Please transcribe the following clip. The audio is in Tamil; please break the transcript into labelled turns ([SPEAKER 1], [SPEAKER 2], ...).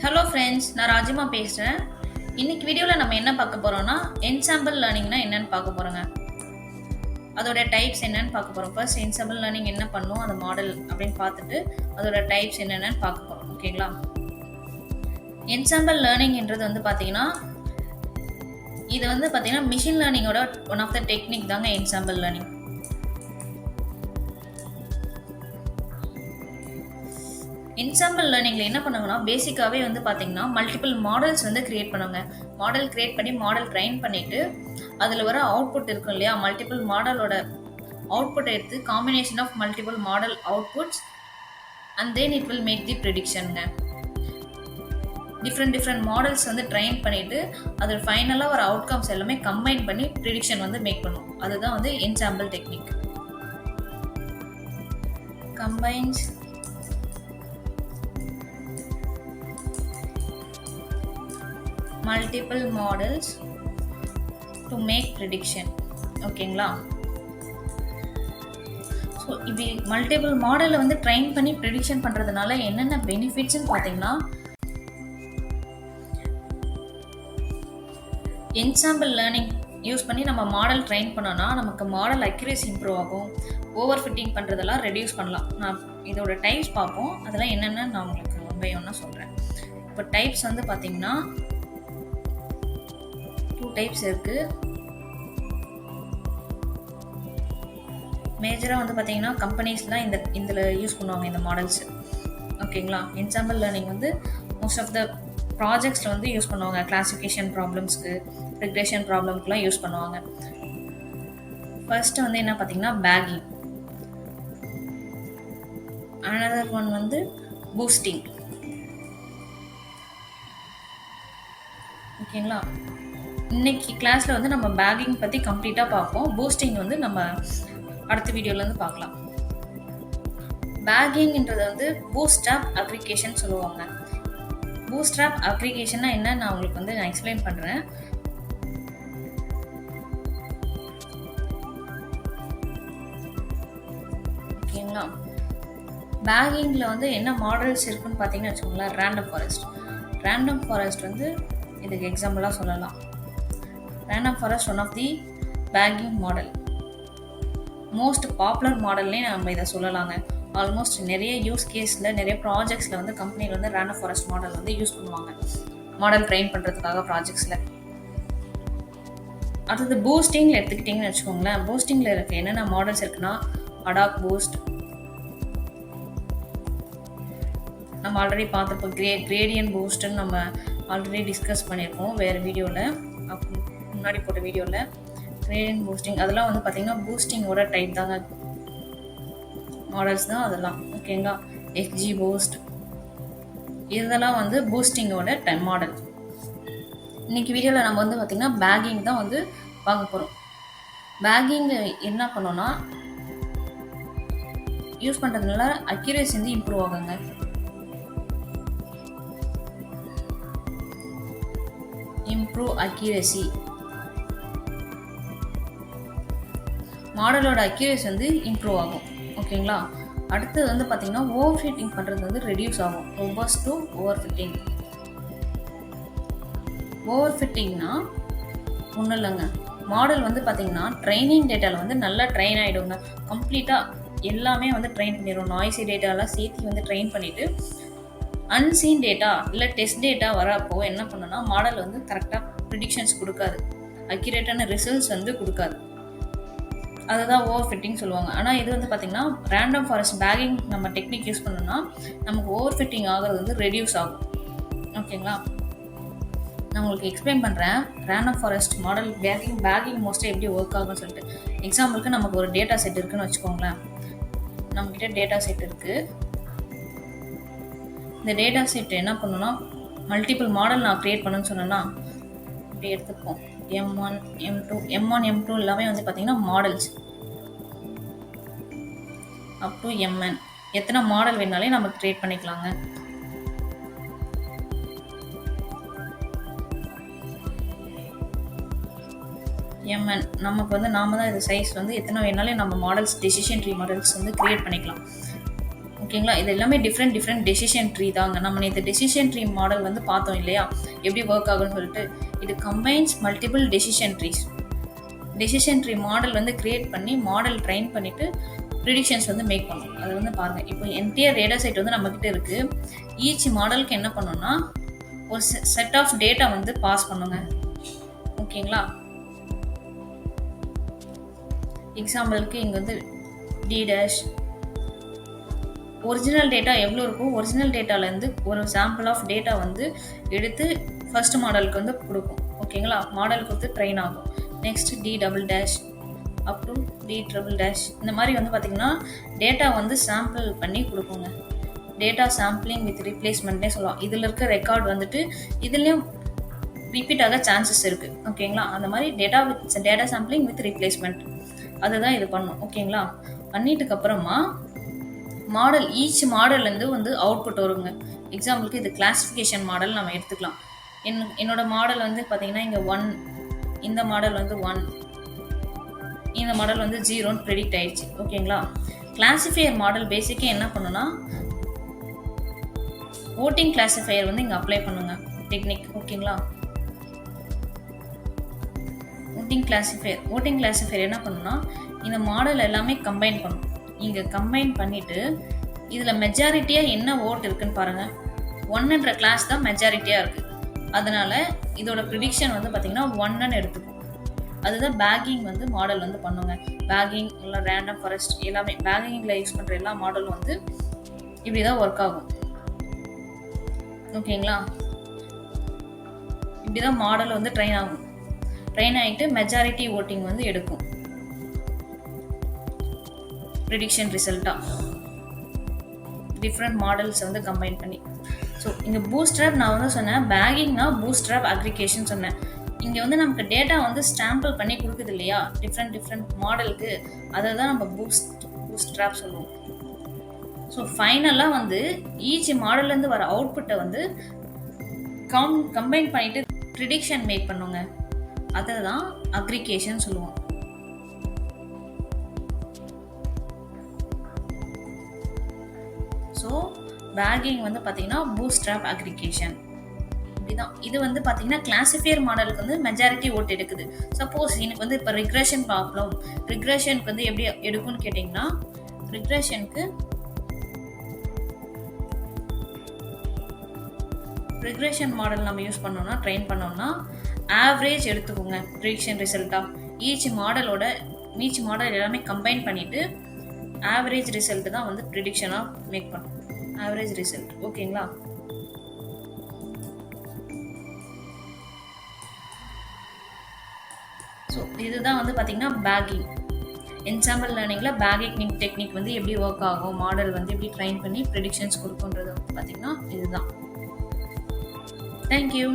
[SPEAKER 1] ஹலோ ஃப்ரெண்ட்ஸ், நான் ராஜிமா பேசுகிறேன். இன்னைக்கு வீடியோவில் நம்ம என்ன பார்க்க போகிறோம்னா என்சாம்பிள் லேர்னிங்னா என்னன்னு பார்க்க போகிறோங்க. அதோட டைப்ஸ் என்னன்னு பார்க்க போகிறோம். ஃபர்ஸ்ட் என்சாம்பிள் லேர்னிங் என்ன பண்ணும், அந்த மாடல் அப்படின்னு பார்த்துட்டு அதோட டைப்ஸ் என்னென்னு பார்க்க போகிறோம். ஓகேங்களா? என்சாம்பிள் லேர்னிங்ன்றது பார்த்தீங்கன்னா இது பார்த்தீங்கன்னா மிஷின் லேர்னிங்கோட ஒன் ஆஃப் த டெக்னிக் தாங்க என்சாம்பிள் லேர்னிங். என்சாம்பிள் லேர்னிங்கில் என்ன பண்ணுவாங்கன்னா பேசிக்காகவே பார்த்தீங்கன்னா மல்டிபிள் மாடல்ஸ் கிரியேட் பண்ணுவாங்க. மாடல் கிரியேட் பண்ணி மாடல் ட்ரைன் பண்ணிவிட்டு அதில் வர அவுட்புட் இருக்கும் இல்லையா, மல்டிபிள் மாடலோட அவுட்புட் எடுத்து combination of multiple model outputs and then it will make the ப்ரிடிக்ஷனுங்க. டிஃப்ரெண்ட் மாடல்ஸ் ட்ரைன் பண்ணிவிட்டு அது ஃபைனலாக ஒரு அவுட்கம்ஸ் எல்லாமே கம்பைன் பண்ணி ப்ரிடிக்ஷன் மேக் பண்ணும். அதுதான் ensemble technique. Combines multiple models to make prediction. ஓகேங்களா? ஸோ இப்படி மல்டிபிள் மாடலை ட்ரைன் பண்ணி ப்ரிடிக்ஷன் பண்ணுறதுனால என்னென்ன பெனிஃபிட்ஸ்ன்னு பார்த்தீங்கன்னா, என்சாம்பிள் லேர்னிங் யூஸ் பண்ணி நம்ம மாடல் ட்ரைன் பண்ணோன்னா நமக்கு மாடல் அக்யூரேசி இம்ப்ரூவ் ஆகும். ஓவர் ஃபிட்டிங் பண்ணுறதெல்லாம் ரெடியூஸ் பண்ணலாம். நான் இதோட டைப்ஸ் பார்ப்போம். அதெல்லாம் என்னென்னு நான் உங்களுக்கு ஒன் பை ஒன்னாக சொல்கிறேன். இப்போ டைப்ஸ் பார்த்தீங்கன்னா 2 டைப்ஸ் இருக்கு. மேஜரா பார்த்தீங்கன்னா கம்பெனிஸ்லாம் இதில் யூஸ் பண்ணுவாங்க இந்த மாடல்ஸ். ஓகேங்களா? Ensemble learning most of the ப்ராஜெக்ட்ஸில் யூஸ் பண்ணுவாங்க. கிளாசிஃபிகேஷன் ப்ராப்ளம்ஸ்க்கு, ரிக்ரெஷன் ப்ராப்ளம்க்குலாம் யூஸ் பண்ணுவாங்க. ஃபர்ஸ்ட் என்ன பார்த்தீங்கன்னா பேக்கிங். Another one boosting. ஓகேங்களா? இன்னைக்கு கிளாஸில் நம்ம பேக்கிங் பற்றி கம்ப்ளீட்டாக பார்ப்போம். பூஸ்டிங் நம்ம அடுத்த வீடியோலேருந்து பார்க்கலாம். பேக்கிங்ன்றது பூட்ஸ்ட்ராப் அப்ளிகேஷன் சொல்லுவாங்க. பூட்ஸ்ட்ராப் அப்ளிகேஷன்னா என்ன நான் உங்களுக்கு நான் எக்ஸ்பிளைன் பண்ணுறேன். ஓகேங்களா? பேக்கிங்கில் என்ன மாடல்ஸ் இருக்குன்னு பார்த்தீங்கன்னு வச்சுக்கோங்களேன். ரேண்டம் ஃபாரஸ்ட் இதுக்கு எக்ஸாம்பிளாக சொல்லலாம். Random forest one of the bagging model. Most popular மாடல்னே நம்ம இதை சொல்லலாங்க. ஆல்மோஸ்ட் நிறைய யூஸ் கேஸில், நிறைய ப்ராஜெக்ட்ஸில் கம்பெனியில் ரேண்டம் ஃபாரஸ்ட் மாடல் யூஸ் பண்ணுவாங்க மாடல் ட்ரெயின் பண்ணுறதுக்காக ப்ராஜெக்ட்ஸில். அடுத்தது பூஸ்டிங்கில் எடுத்துக்கிட்டிங்கன்னு வச்சுக்கோங்களேன். பூஸ்டிங்கில் இருக்க என்னென்ன மாடல்ஸ் இருக்குன்னா அடாக் பூஸ்ட், நம்ம ஆல்ரெடி பார்த்துப்போம். கிரேடியன்ட் பூஸ்ட்டுன்னு நம்ம ஆல்ரெடி டிஸ்கஸ் பண்ணியிருக்கோம் வேறு வீடியோவில், முன்னாடி போட்ட வீடியோவில். கிரேடியன்ட் பூஸ்டிங் அதெல்லாம் பார்த்தீங்கன்னா பூஸ்டிங்கோட டைப் தாங்க, மாடல்ஸ் தான் அதெல்லாம். ஓகேங்களா? எக்ஜி பூஸ்ட் இதெல்லாம் பூஸ்டிங்கோட டைப் மாடல். இன்னைக்கு வீடியோவில் நம்ம பார்த்தீங்கன்னா பேக்கிங் தான் பார்க்க போகிறோம். பேக்கிங் என்ன பண்ணோன்னா யூஸ் பண்ணுறதுனால அக்யூரேசி இம்ப்ரூவ் ஆகுங்க. இம்ப்ரூவ் அக்யூரேசி, மாடலோட அக்யூரேசி இம்ப்ரூவ் ஆகும். ஓகேங்களா? அடுத்தது பார்த்தீங்கன்னா ஓவர் ஃபிட்டிங் பண்ணுறது ரெடியூஸ் ஆகும். Robust to overfitting. ஓவர் ஃபிட்டிங்னா ஒன்றும் இல்லைங்க, மாடல் பார்த்தீங்கன்னா ட்ரைனிங் டேட்டாவில் நல்லா ட்ரெயின் ஆகிடுங்க. கம்ப்ளீட்டாக எல்லாமே ட்ரெயின் பண்ணிடும். நாய்ஸி டேட்டாலாம் சேர்த்து ட்ரெயின் பண்ணிவிட்டு அன்சீன் டேட்டா இல்லை டெஸ்ட் டேட்டா வரப்போ என்ன பண்ணுன்னா மாடல் கரெக்டாக ப்ரிடிக்ஷன்ஸ் கொடுக்காது, அக்யூரேட்டான ரிசல்ட்ஸ் கொடுக்காது. அதுதான் ஓவர் ஃபிட்டிங் சொல்லுவாங்க. ஆனால் இது பார்த்தீங்கன்னா ரேண்டம் ஃபாரஸ்ட் பேக்கிங் நம்ம டெக்னிக் யூஸ் பண்ணோம்னா நமக்கு ஓவர் ஃபிட்டிங் ஆகிறது ரெடியூஸ் ஆகும். ஓகேங்களா? நான் உங்களுக்கு எக்ஸ்பிளைன் பண்ணுறேன். ரேண்டம் ஃபாரஸ்ட் மாடல் பேக்கிங் மோஸ்ட்டாக எப்படி ஒர்க் ஆகும்னு சொல்லிட்டு. எக்ஸாம்பிளுக்கு நமக்கு ஒரு டேட்டா செட் இருக்குன்னு வச்சுக்கோங்களேன். நம்மக்கிட்ட டேட்டா செட் இருக்குது. இந்த டேட்டா செட் என்ன பண்ணணும்னா மல்டிபிள் மாடல் நான் க்ரியேட் பண்ணணும்னு சொன்னேன்னா இப்படி எடுத்துப்போம். M1, M2 எல்லாமே பார்த்தீங்கன்னா மாடல்ஸ் அப் டு MN. எத்தனை மாடல் வேணாலே நம்ம க்ரியேட் பண்ணிக்கலாங்க. MN நமக்கு நாம தான் இது சைஸ் எத்தனை வேணாலே நம்ம models, decision tree models create பண்ணிக்கலாம். ஓகேங்களா. இது எல்லாமே டிஃப்ரெண்ட் டெசிஷன் ட்ரீ தாங்க. நம்ம இந்த டெசிஷன் ட்ரீ மாடல் வந்து பார்த்தோம் இல்லையா, எப்படி ஒர்க் ஆகும்னு சொல்லிட்டு. இது combines multiple decision trees. Decision tree model வந்து கிரியேட் பண்ணி மாடல் ட்ரைன் பண்ணிவிட்டு ப்ரிடிக்ஷன்ஸ் வந்து மேக் பண்ணும். அது வந்து பாருங்கள், இப்போ என்டையர் டேட்டா செட் வந்து நம்மக்கிட்ட இருக்குது. ஈச் மாடலுக்கு என்ன பண்ணணும்னா ஒரு செட் ஆஃப் டேட்டா வந்து பாஸ் பண்ணுங்க. ஓகேங்களா. எக்ஸாம்பிளுக்கு இங்கே வந்து டி டேஷ் ஒரிஜினல் டேட்டா எவ்வளோ இருக்கும், ஒரிஜினல் டேட்டாலேருந்து ஒரு சாம்பிள் ஆஃப் டேட்டா வந்து எடுத்து ஃபர்ஸ்ட் மாடலுக்கு வந்து கொடுக்கும். ஓகேங்களா. மாடல் கொடுத்து ட்ரெயின் ஆகும். Next D double dash up to D triple dash இந்த மாதிரி வந்து பார்த்திங்கன்னா டேட்டா வந்து சாம்பிள் பண்ணி கொடுக்குங்க. டேட்டா சாம்பிளிங் வித் ரீப்ளேஸ்மெண்ட்னே சொல்லலாம். இதில் இருக்க ரெக்கார்ட் வந்துட்டு இதுலேயும் ரிப்பீட் ஆக சான்சஸ் இருக்குது. ஓகேங்களா. அந்த மாதிரி டேட்டா சாம்பிளிங் வித் ரீப்ளேஸ்மெண்ட் அதுதான் இது பண்ணும். ஓகேங்களா. பண்ணிட்டுக்கப்புறமா மாடல் ஈச் மாடல்லேருந்து வந்து அவுட்புட் வருங்க. எக்ஸாம்பிளுக்கு இது கிளாஸிஃபிகேஷன் மாடல் நம்ம எடுத்துக்கலாம். என்னோட மாடல் வந்து பார்த்தீங்கன்னா இங்கே 1, இந்த மாடல் வந்து 1, இந்த மாடல் வந்து 0ன்னு ப்ரெடிக்ட் ஆயிடுச்சு. ஓகேங்களா. கிளாஸிஃபையர் மாடல் பேசிக்காக என்ன பண்ணுன்னா ஓட்டிங் கிளாஸிஃபையர் வந்து இங்கே அப்ளை பண்ணுங்க டெக்னிக். ஓகேங்களா. ஓட்டிங் கிளாஸிஃபையர் என்ன பண்ணுன்னா இந்த மாடல் எல்லாமே கம்பைன் பண்ணும். இங்கே கம்பைன் பண்ணிவிட்டு இதில் மெஜாரிட்டியாக என்ன ஓட் இருக்குன்னு பாருங்கள். 1ன்ற கிளாஸ் தான் மெஜாரிட்டியாக இருக்குது. அதனால் இதோட ப்ரிடிக்ஷன் வந்து பார்த்திங்கன்னா 1ன்னு எடுத்துக்கும். அதுதான் பேக்கிங் வந்து மாடல் வந்து பண்ணுங்க. பேக்கிங் இல்லை ரேண்டம் ஃபாரஸ்ட் எல்லாமே பேக்கிங்கில் யூஸ் பண்ணுற எல்லா மாடலும் வந்து இப்படி தான் ஒர்க் ஆகும். ஓகேங்களா. இப்படி தான் மாடல் வந்து ட்ரெயின் ஆகும். ட்ரெயின் ஆகிட்டு மெஜாரிட்டி ஓட்டிங் வந்து எடுக்கும் ப்ரிடிக்ஷன் ரிசல்ட்டாக டிஃப்ரெண்ட் மாடல்ஸ் வந்து கம்பைன் பண்ணி. ஸோ இங்கே பூஸ்ட்ராப் நான் வந்து சொன்னேன், பேக்கிங்னா பூஸ்ட்ராப் அக்ரிகேஷன் சொன்னேன். இங்கே வந்து நமக்கு டேட்டா வந்து ஸ்டாம்பிள் பண்ணி கொடுக்குது இல்லையா டிஃப்ரெண்ட் மாடலுக்கு, அதை தான் நம்ம பூஸ்ட்ராப் சொல்லுவோம். ஸோ ஃபைனலாக வந்து ஈச் மாடல்லேருந்து வர அவுட்புட்டை வந்து கம்பைன் பண்ணிவிட்டு ப்ரிடிக்ஷன் மேக் பண்ணுங்க. அதை தான் அக்ரிகேஷன் சொல்லுவோம். ஸோ பேக்கிங் வந்து பார்த்தீங்கன்னா பூஸ்ட்ராப் அக்ரிகேஷன் இப்படிதான். இது வந்து பார்த்தீங்கன்னா கிளாஸிஃபையர் மாடலுக்கு வந்து மெஜாரிட்டி ஓட் எடுக்குது. சப்போஸ் எனக்கு வந்து இப்போ ரிக்ரெஷனுக்கு வந்து எப்படி எடுக்கும்னு கேட்டிங்கன்னா ரிக்ரெஷன் மாடல் நம்ம யூஸ் பண்ணோம்னா ட்ரெயின் பண்ணோம்னா ஆவரேஜ் எடுத்துக்கோங்க ப்ரிடிக்ஷன் ரிசல்ட்டாக. ஈச் மாடல் எல்லாமே கம்பைன் பண்ணிவிட்டு ஆவரேஜ் ரிசல்ட் தான் வந்து ப்ரிடிக்ஷனாக மேக் பண்ணும். Average result. ஓகேங்களா. ஸோ இதுதான் வந்து பார்த்தீங்கன்னா பேக்கிங். என்சாம்பிள் லேர்னிங்கில் பேக்கிங் டெக்னிக் வந்து எப்படி ஒர்க் ஆகும், மாடல் வந்து எப்படி ட்ரைன் பண்ணி ப்ரிடிக்ஷன்ஸ் கொடுக்குன்றது வந்து பார்த்தீங்கன்னா இதுதான். தேங்க்யூ.